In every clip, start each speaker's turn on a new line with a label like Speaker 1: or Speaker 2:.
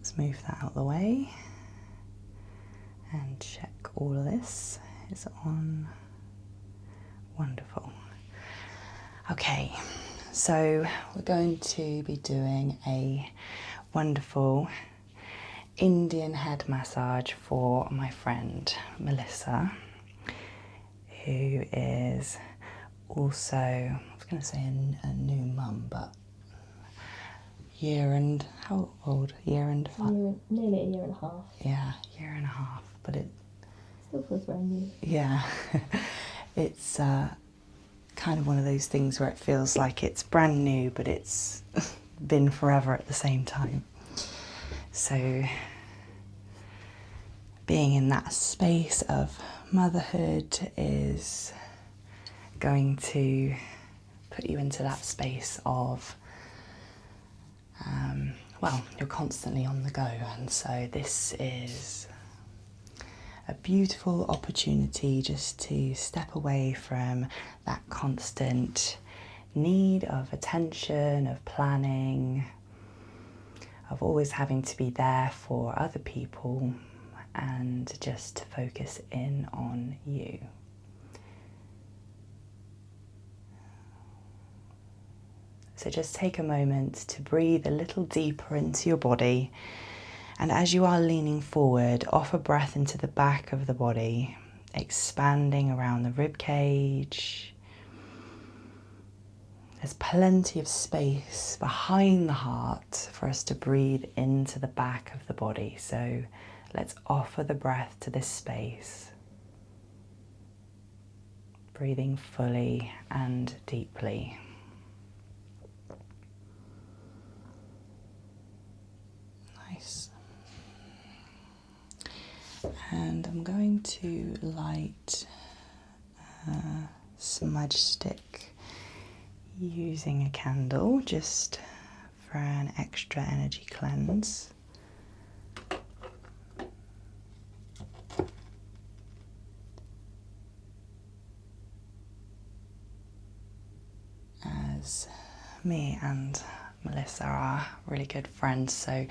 Speaker 1: Let's move that out of the way and check all of this is on. Wonderful. Okay, so we're going to be doing a wonderful Indian head massage for my friend Melissa, who is also, I was going to say a new mum, but how old? Nearly
Speaker 2: a year and a half.
Speaker 1: Yeah, year and a half, but it
Speaker 2: still feels brand new.
Speaker 1: Yeah, it's kind of one of those things where it feels like it's brand new, but it's been forever at the same time. So being in that space of motherhood is going to put you into that space of, you're constantly on the go. And so this is a beautiful opportunity just to step away from that constant need of attention, of planning, of always having to be there for other people, and just to focus in on you. So just take a moment to breathe a little deeper into your body, and as you are leaning forward, offer breath into the back of the body, expanding around the rib cage. There's plenty of space behind the heart for us to breathe into the back of the body. So let's offer the breath to this space. Breathing fully and deeply. Nice. And I'm going to light a smudge stick using a candle just for an extra energy cleanse. As me and Melissa are really good friends, so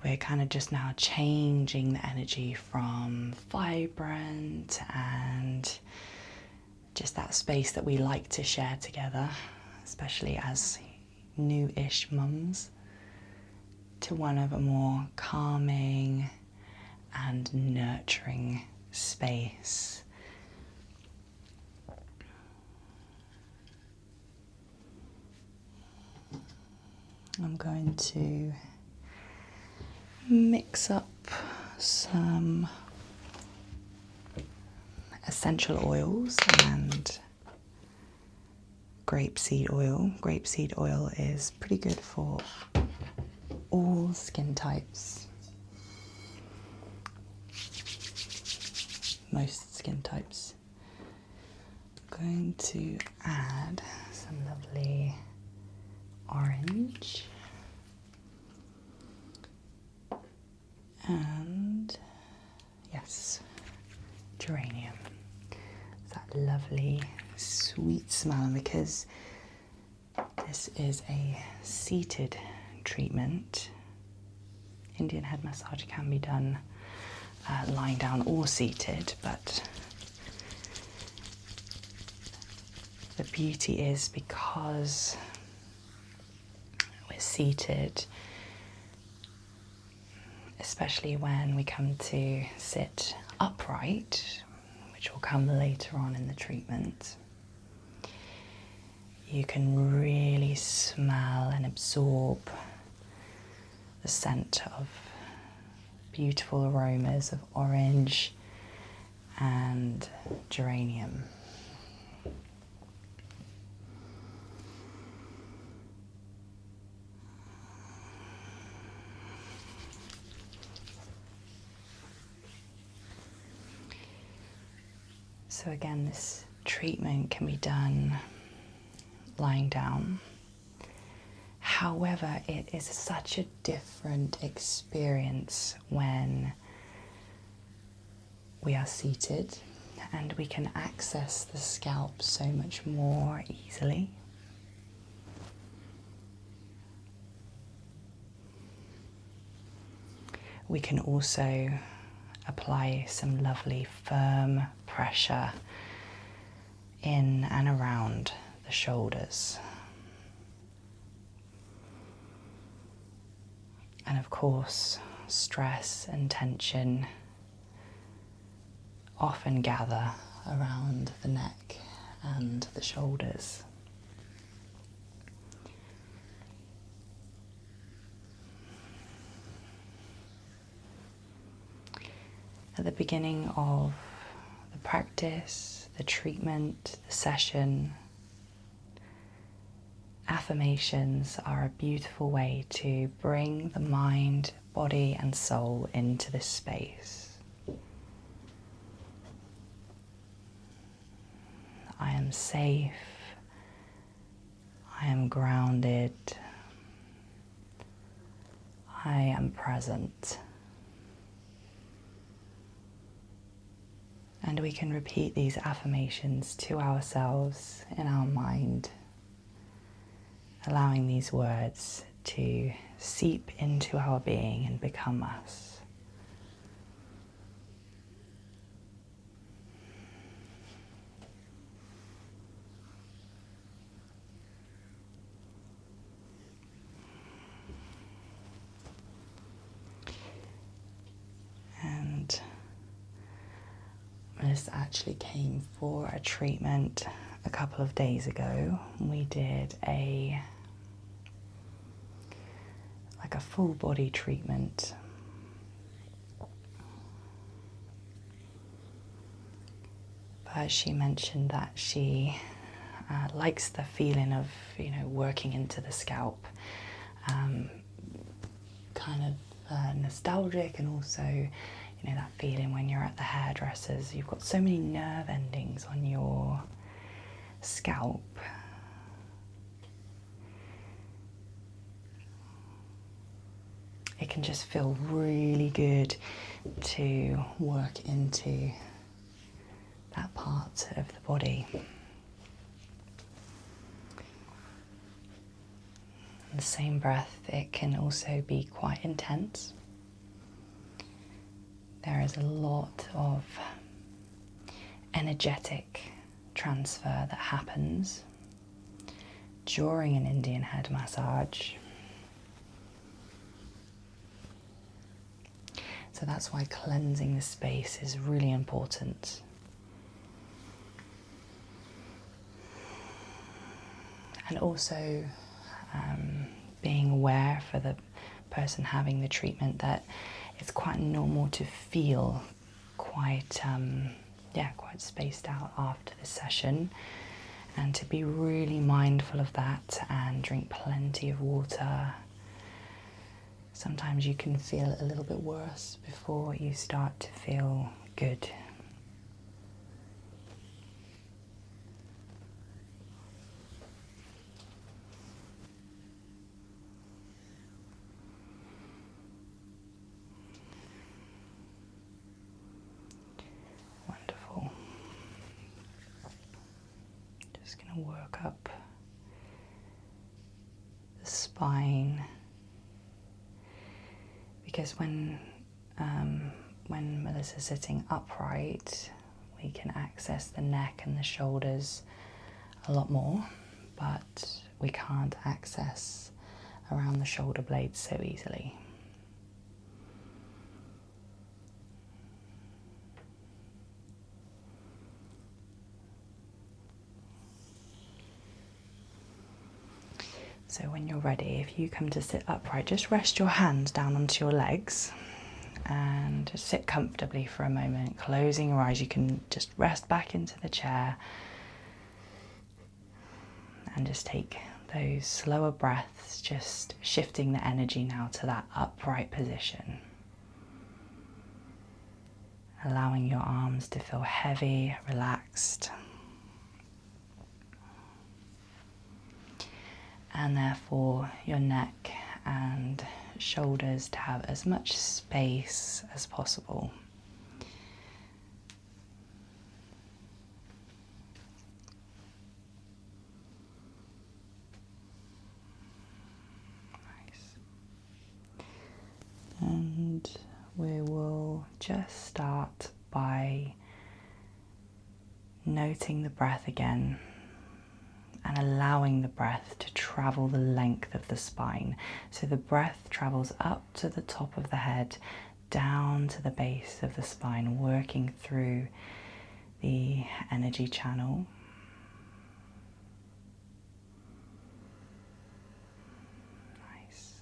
Speaker 1: we're kind of just now changing the energy from vibrant and just that space that we like to share together, especially as new-ish mums, to one of a more calming and nurturing space. I'm going to mix up some essential oils and grapeseed oil. Grapeseed oil is pretty good for all skin types, most skin types. I'm going to add some lovely orange and, yes, geranium. That lovely sweet smell, and because this is a seated treatment, Indian head massage can be done lying down or seated, but the beauty is because we're seated, especially when we come to sit upright, which will come later on in the treatment, you can really smell and absorb the scent of beautiful aromas of orange and geranium. So again, this treatment can be done lying down. However, it is such a different experience when we are seated, and we can access the scalp so much more easily. we can also apply some lovely firm pressure in and around the shoulders. And of course, stress and tension often gather around the neck and the shoulders. At the beginning of the practice, the treatment, the session, affirmations are a beautiful way to bring the mind, body, and soul into this space. I am safe. I am grounded. I am present. And we can repeat these affirmations to ourselves in our mind, allowing these words to seep into our being and become us. And Melissa actually came for a treatment a couple of days ago. We did a full body treatment. But she mentioned that she likes the feeling of, working into the scalp. Kind of nostalgic, and also that feeling when you're at the hairdressers, you've got so many nerve endings on your scalp. It can just feel really good to work into that part of the body. In the same breath, it can also be quite intense. There is a lot of energetic transfer that happens during an Indian head massage. So that's why cleansing the space is really important. And also being aware for the person having the treatment that it's quite normal to feel quite spaced out after the session, and to be really mindful of that and drink plenty of water. Sometimes you can feel a little bit worse before you start to feel good. Wonderful. Just going to work up the spine. Because when Melissa's sitting upright, we can access the neck and the shoulders a lot more, but we can't access around the shoulder blades so easily. So when you're ready, if you come to sit upright, just rest your hands down onto your legs and just sit comfortably for a moment. Closing your eyes, you can just rest back into the chair and just take those slower breaths, just shifting the energy now to that upright position. Allowing your arms to feel heavy, relaxed. And therefore your neck and shoulders to have as much space as possible. Nice. And we will just start by noting the breath again and allowing the breath to travel the length of the spine. So the breath travels up to the top of the head, down to the base of the spine, working through the energy channel. Nice.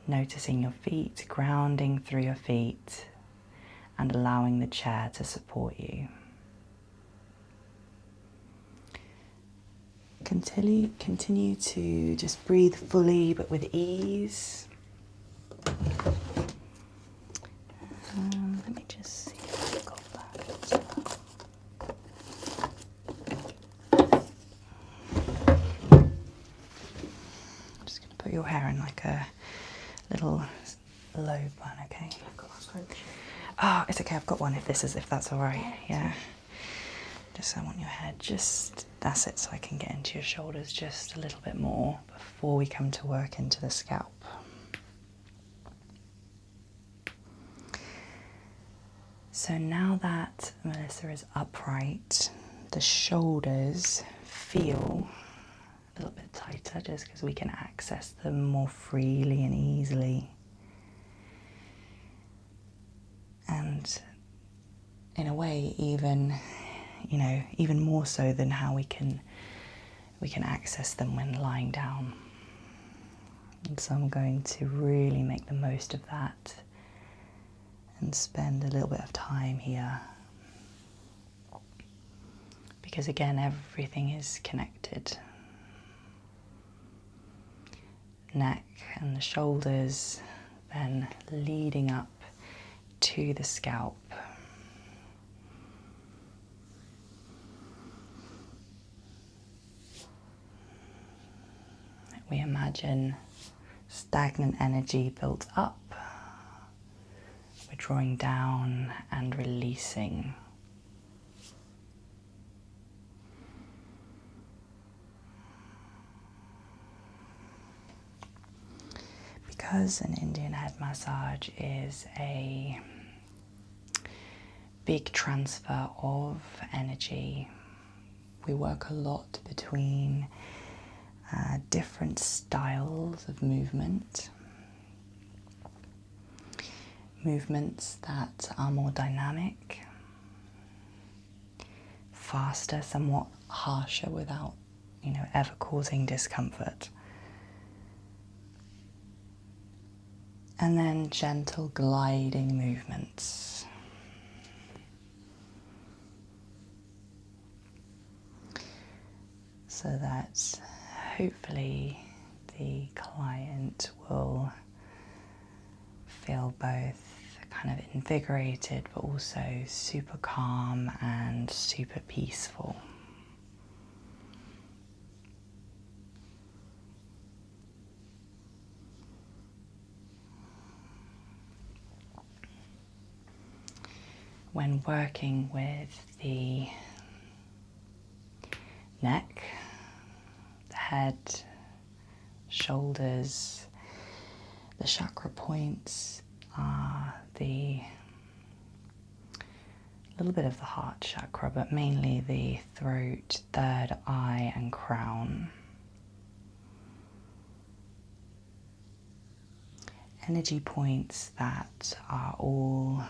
Speaker 1: Noticing your feet, grounding through your feet, and allowing the chair to support you. Continue to just breathe fully but with ease. Let me just see if I've got that as well. I'm just going to put your hair in like a little low bun, okay?
Speaker 2: I've got a scrunchie.
Speaker 1: Oh, it's okay, I've got one if that's all right. Yeah. Just I want your head that's it, so I can get into your shoulders just a little bit more before we come to work into the scalp. So now that Melissa is upright, the shoulders feel a little bit tighter just because we can access them more freely and easily. And in a way, even more so than how we can access them when lying down. And so I'm going to really make the most of that and spend a little bit of time here. Because again, everything is connected. Neck and the shoulders, then leading up to the scalp. We imagine stagnant energy built up. We're drawing down and releasing. Because an Indian head massage is a big transfer of energy, we work a lot between different styles of movements that are more dynamic, faster, somewhat harsher without, ever causing discomfort. And then gentle gliding movements. So that hopefully the client will feel both kind of invigorated but also super calm and super peaceful. When working with the neck, the head, shoulders, the chakra points are the little bit of the heart chakra, but mainly the throat, third eye and crown. Energy points that are all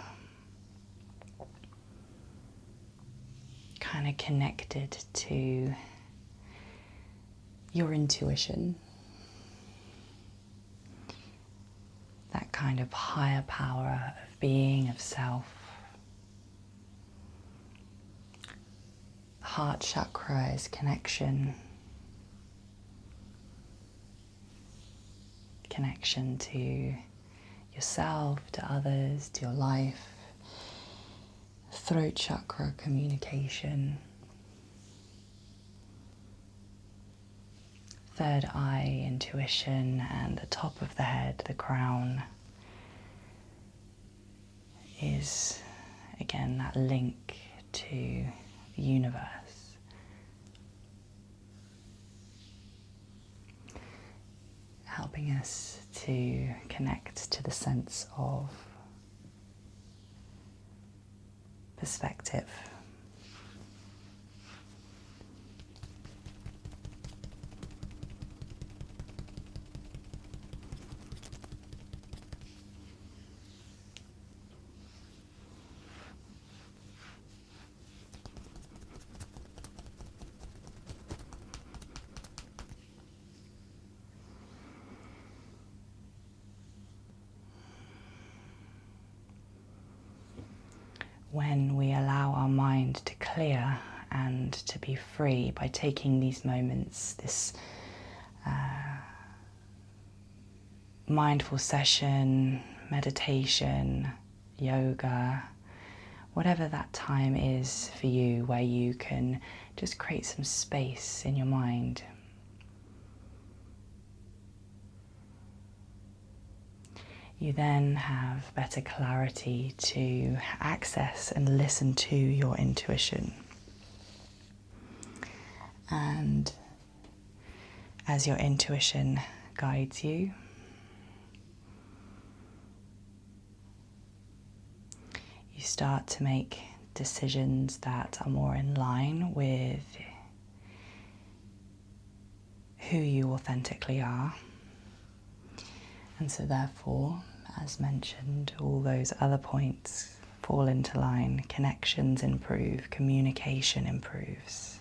Speaker 1: kind of connected to your intuition, that kind of higher power of being, of self. The heart chakra is connection to yourself, to others, to your life. Throat chakra, communication. Third eye, intuition, and the top of the head, the crown, is again that link to the universe. helping us to connect to the sense of perspective. When we allow our mind to clear and to be free by taking these moments, this mindful session, meditation, yoga, whatever that time is for you, where you can just create some space in your mind. You then have better clarity to access and listen to your intuition. And as your intuition guides you, you start to make decisions that are more in line with who you authentically are. And so therefore, as mentioned, all those other points fall into line. Connections improve, communication improves.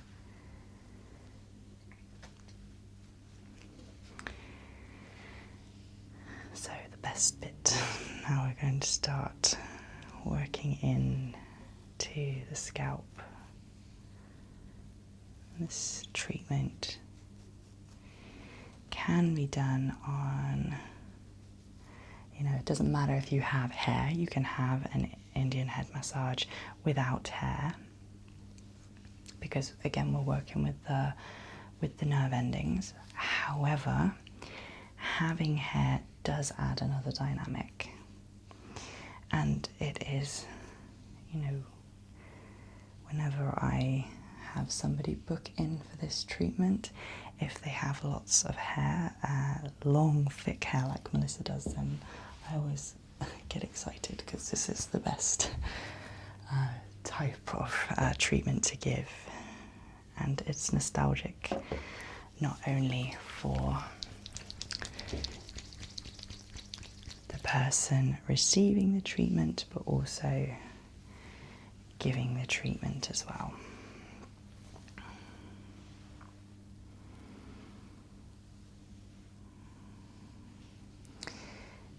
Speaker 1: So the best bit, now we're going to start working in to the scalp. This treatment can be done on, it doesn't matter if you have hair, you can have an Indian head massage without hair, because again we're working with the nerve endings. However, having hair does add another dynamic, and it is, whenever I have somebody book in for this treatment, if they have lots of hair, long thick hair like Melissa does, then I always get excited because this is the best type of treatment to give. And it's nostalgic, not only for the person receiving the treatment, but also giving the treatment as well.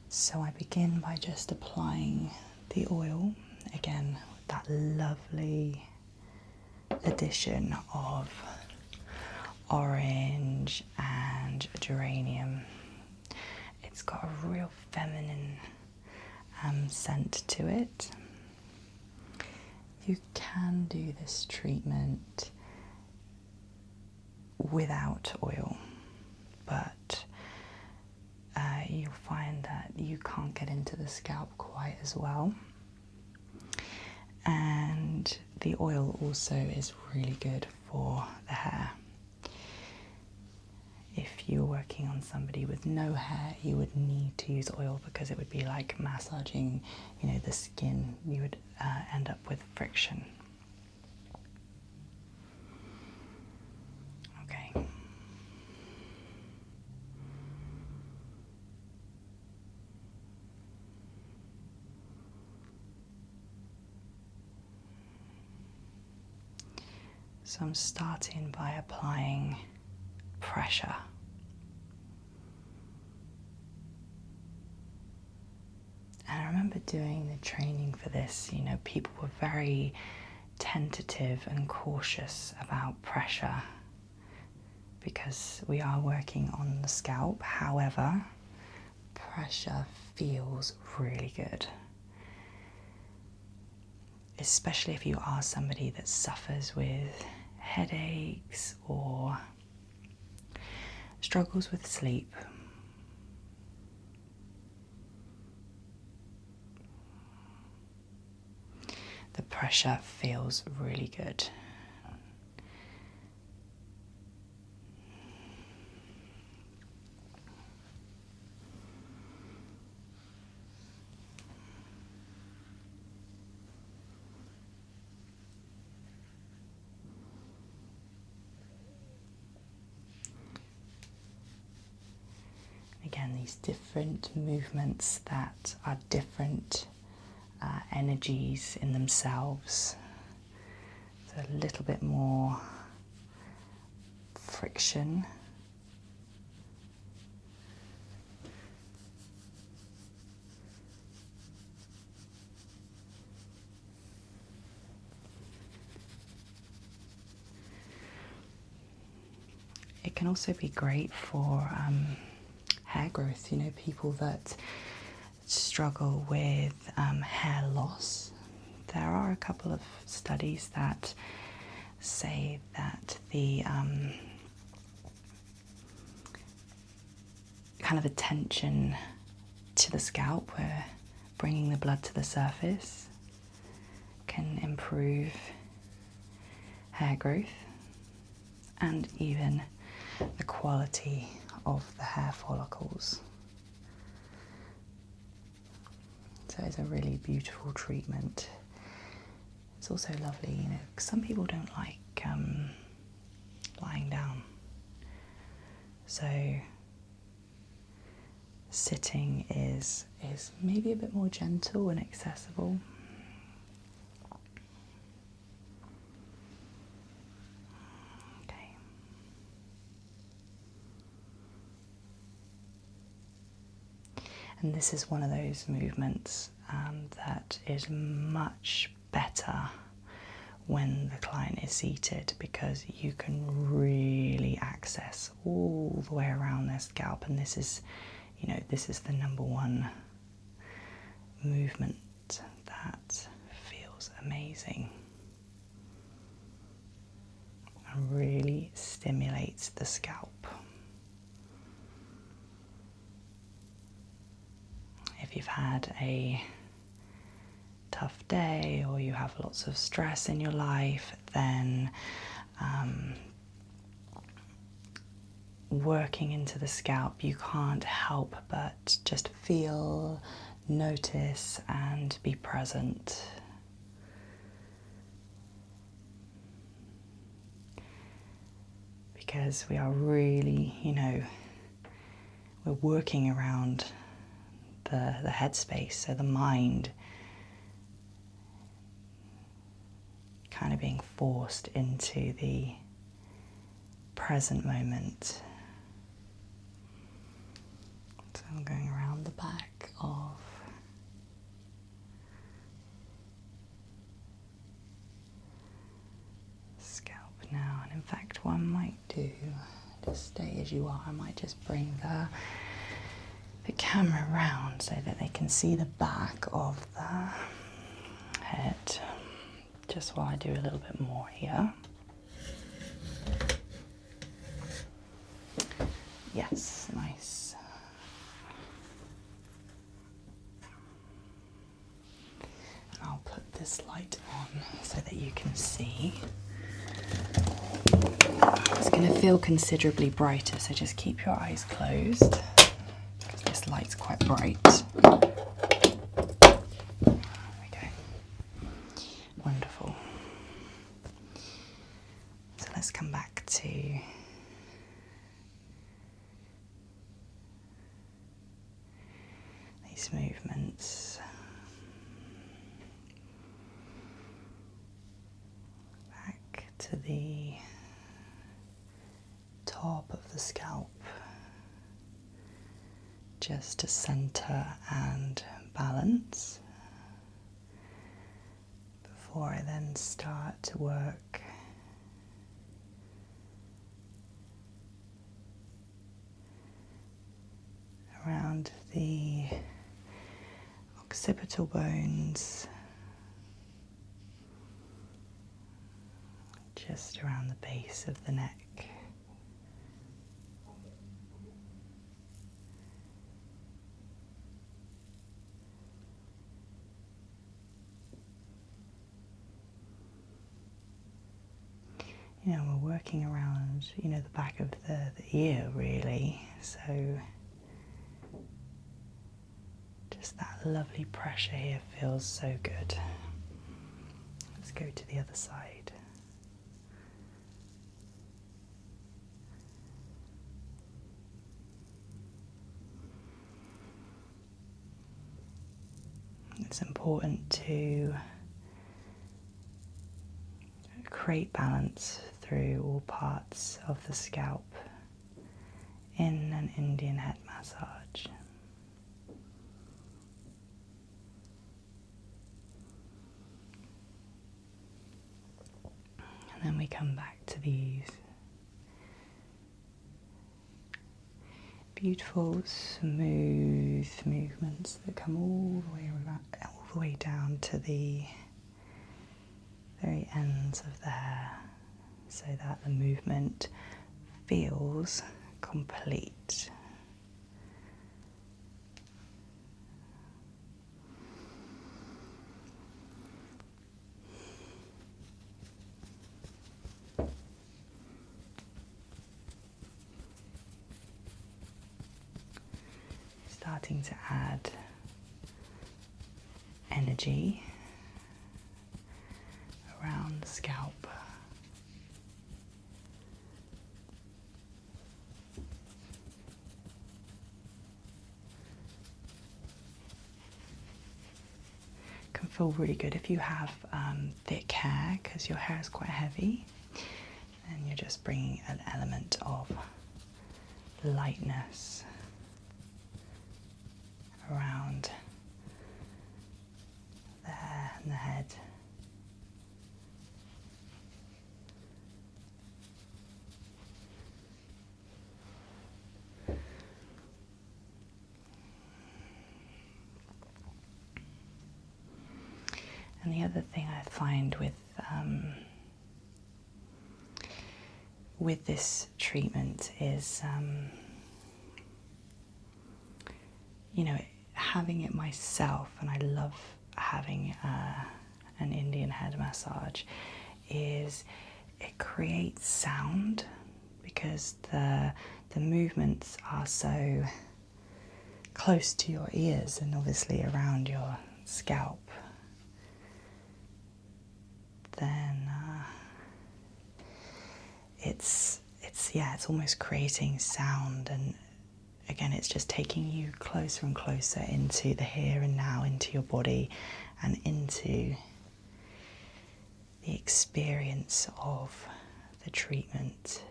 Speaker 1: So I begin by just applying the oil, again with that lovely addition of orange and geranium. It's got a real feminine scent to it. You can do this treatment without oil, but you'll find that you can't get into the scalp quite as well. And the oil also is really good for the hair. If you're working on somebody with no hair, you would need to use oil because it would be like massaging, the skin. You would end up with friction. Okay. So I'm starting by applying pressure. And I remember doing the training for this, people were very tentative and cautious about pressure because we are working on the scalp. However, pressure feels really good, especially if you are somebody that suffers with headaches or struggles with sleep. The pressure feels really good. these different movements that are different energies in themselves. So a little bit more friction. It can also be great for hair growth, you know, people that struggle with hair loss. There are a couple of studies that say that the kind of attention to the scalp, where bringing the blood to the surface, can improve hair growth and even the quality of the hair follicles. So it's a really beautiful treatment. It's also lovely, you know, 'cause some people don't like lying down. So sitting is maybe a bit more gentle and accessible. Okay. And this is one of those movements that is much better when the client is seated, because you can really access all the way around their scalp, and this is, you know, this is the number one movement that feels amazing and really stimulates the scalp. If you've had a tough day or you have lots of stress in your life, then working into the scalp, you can't help but just feel, notice, and be present. Because we are really, you know, we're working around the headspace, so the mind kind of being forced into the present moment. So I'm going around the back of the scalp now, and in fact what I might do, just stay as you are, I might just bring the camera around so that they can see the back of the head, just while I do a little bit more here. Yes, nice. And I'll put this light on so that you can see. It's going to feel considerably brighter, so just keep your eyes closed, because this light's quite bright. There we go. Wonderful. So let's come back to these movements. Back to the top of the scalp, just to center and balance, before I then start to work around the occipital bones, just around the base of the neck. You know, we're working around, you know, the back of the ear really, so just that lovely pressure here feels so good. Let's go to the other side. It's important to create balance through all parts of the scalp in an Indian head massage. And then we come back to these beautiful, smooth movements that come all the way down to the very ends of the hair, so that the movement feels complete. Starting to add energy around the scalp. Can feel really good if you have thick hair, because your hair is quite heavy, and you're just bringing an element of lightness around the hair and the head. And the other thing I find with this treatment is, having it myself, and I love having an Indian head massage, is it creates sound, because the movements are so close to your ears and obviously around your scalp. Then it's almost creating sound, and again, it's just taking you closer and closer into the here and now, into your body, and into the experience of the treatment.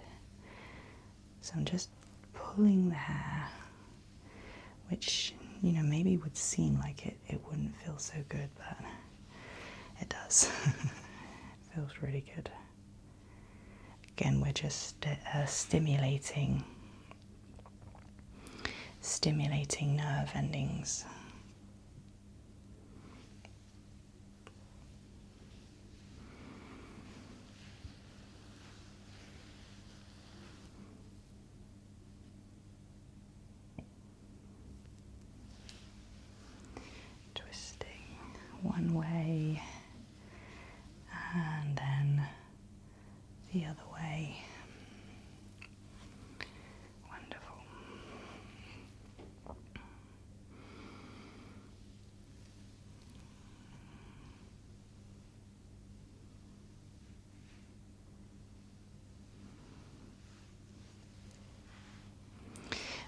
Speaker 1: So I'm just pulling the hair, which, maybe would seem like it wouldn't feel so good, but it does. It feels really good. Again, we're just stimulating nerve endings. Twisting one way and then the other way. Wonderful.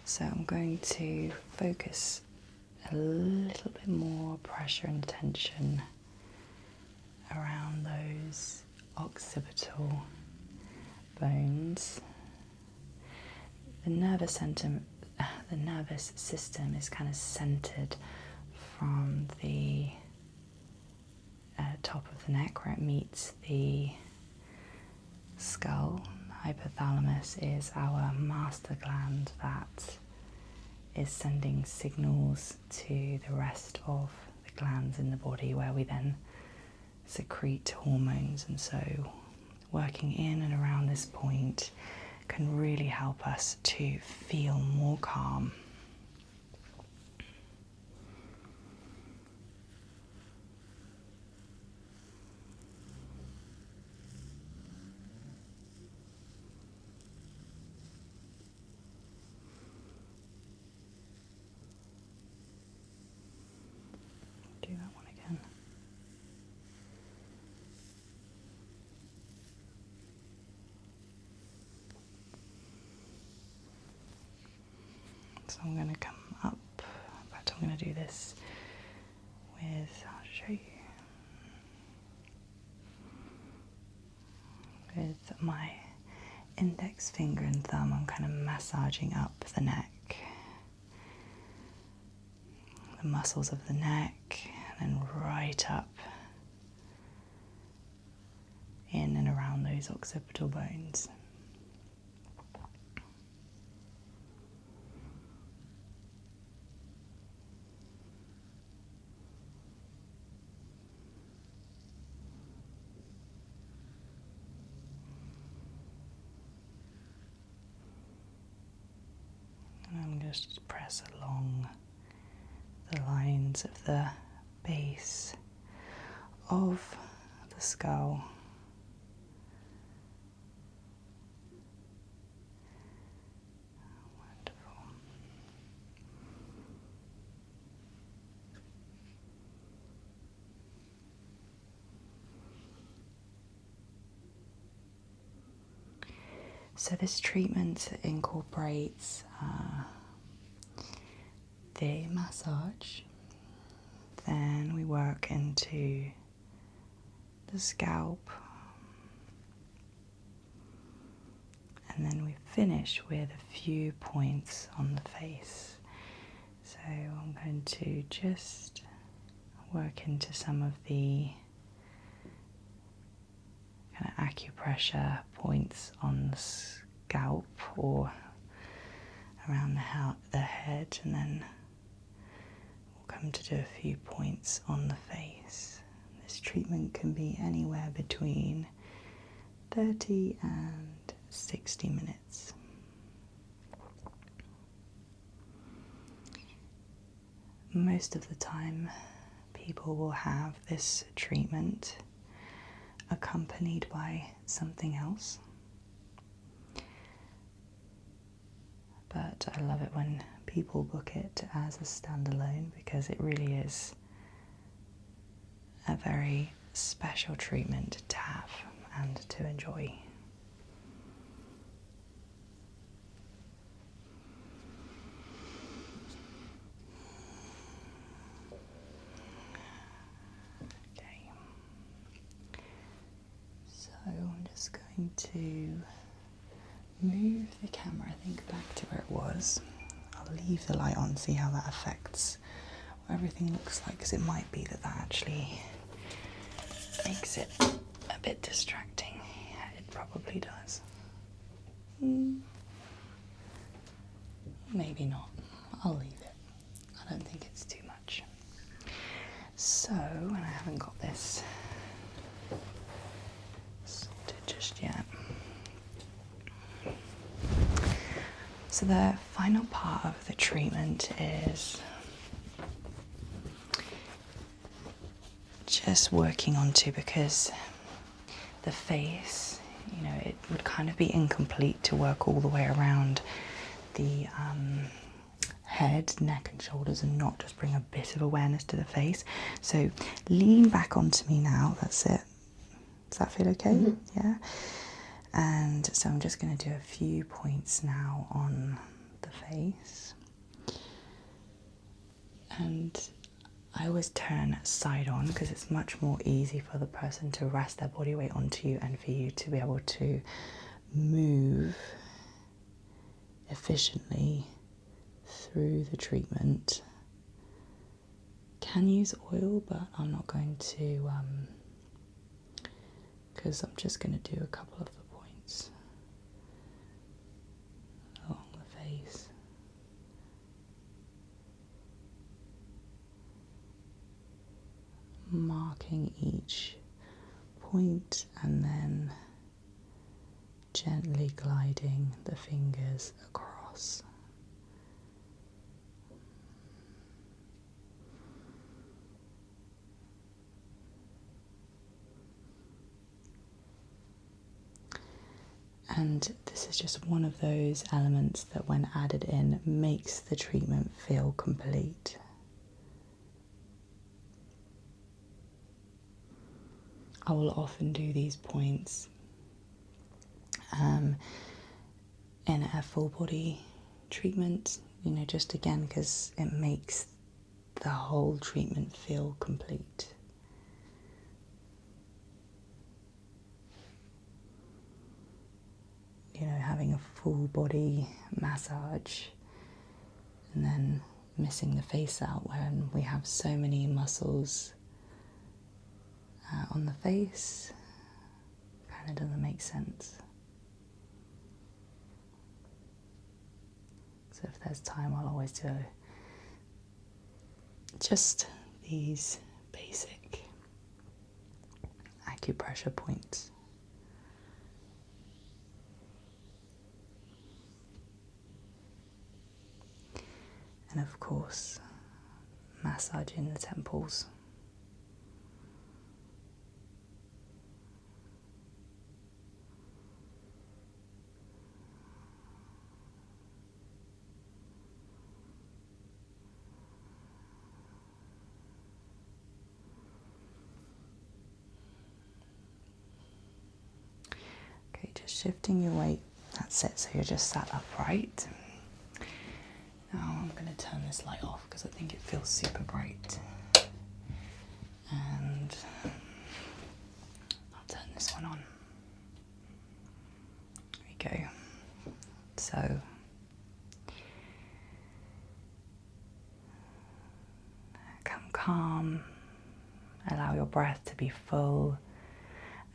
Speaker 1: So I'm going to focus a little bit more pressure and tension around those occipital bones. The nervous system is kind of centered from the top of the neck, where it meets the skull. The hypothalamus is our master gland that is sending signals to the rest of the glands in the body, where we then secrete hormones. And so working in and around this point can really help us to feel more calm. Do that one again. So I'm going to come up, in fact I'm going to do this I'll show you, with my index finger and thumb, I'm kind of massaging up the neck, the muscles of the neck, and then right up in and around those occipital bones. And I'm just press along the lines of the base of the skull. Wonderful. So this treatment incorporates the massage, then we work into the scalp, and then we finish with a few points on the face. So I'm going to just work into some of the kind of acupressure points on the scalp or around the head, and then we'll come to do a few points on the face. This treatment can be anywhere between 30 and 60 minutes. Most of the time, people will have this treatment accompanied by something else. But I love it when people book it as a standalone, because it really is a very special treatment to have and to enjoy. Okay, so I'm just going to move the camera, I think, back to where it was. I'll leave the light on, see how that affects what everything looks like, because it might be that actually makes it a bit distracting. It probably does. Maybe not. I'll leave it. I don't think it's too much. So, and I haven't got this sorted just yet. So the final part of the treatment is just working onto, because the face, you know, it would kind of be incomplete to work all the way around the head, neck and shoulders and not just bring a bit of awareness to the face. So lean back onto me now, that's it. Does that feel okay? Mm-hmm. Yeah. And so I'm just going to do a few points now on the face. And I always turn side on, because it's much more easy for the person to rest their body weight onto you and for you to be able to move efficiently through the treatment. Can use oil, but I'm not going to, because I'm just going to do a couple of the points along the face. Marking each point and then gently gliding the fingers across. And this is just one of those elements that, when added in, makes the treatment feel complete. I will often do these points in a full body treatment, you know, just again because it makes the whole treatment feel complete. You know, having a full body massage and then missing the face out when we have so many muscles on the face kind of doesn't make sense. So if there's time, I'll always do just these basic acupressure points. And of course, massaging the temples. Okay, just shifting your weight. That's it, so you're just sat upright. Now I'm going to turn this light off because I think it feels super bright. And I'll turn this one on. There we go. So come calm, allow your breath to be full,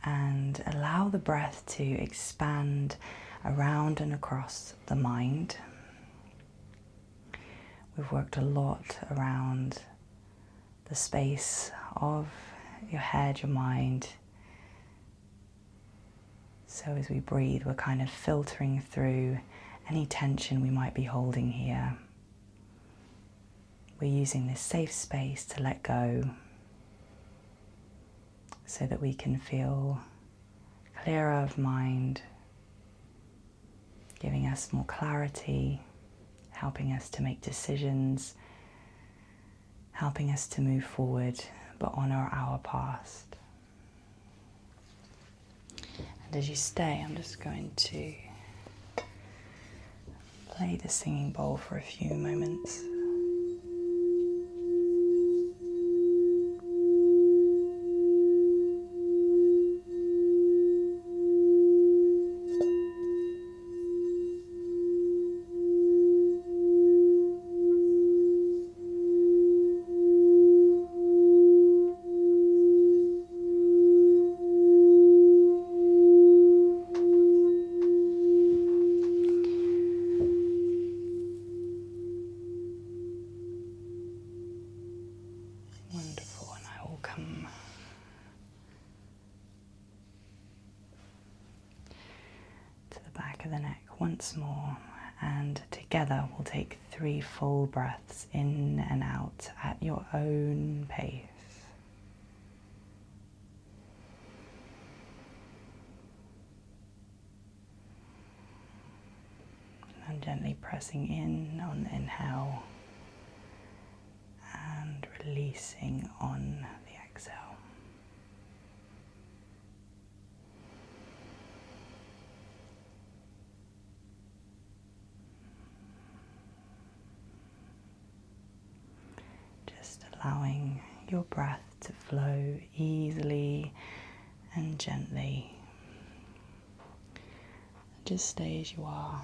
Speaker 1: and allow the breath to expand around and across the mind. We've worked a lot around the space of your head, your mind. So as we breathe, we're kind of filtering through any tension we might be holding here. We're using this safe space to let go so that we can feel clearer of mind, giving us more clarity, helping us to make decisions, helping us to move forward but honour our past. And as you stay, I'm just going to play the singing bowl for a few moments. Wonderful, and I will come to the back of the neck once more, and together we'll take 3 full breaths in and out at your own pace. And gently pressing in on the inhale and releasing on the exhale. Just allowing your breath to flow easily and gently. Just stay as you are.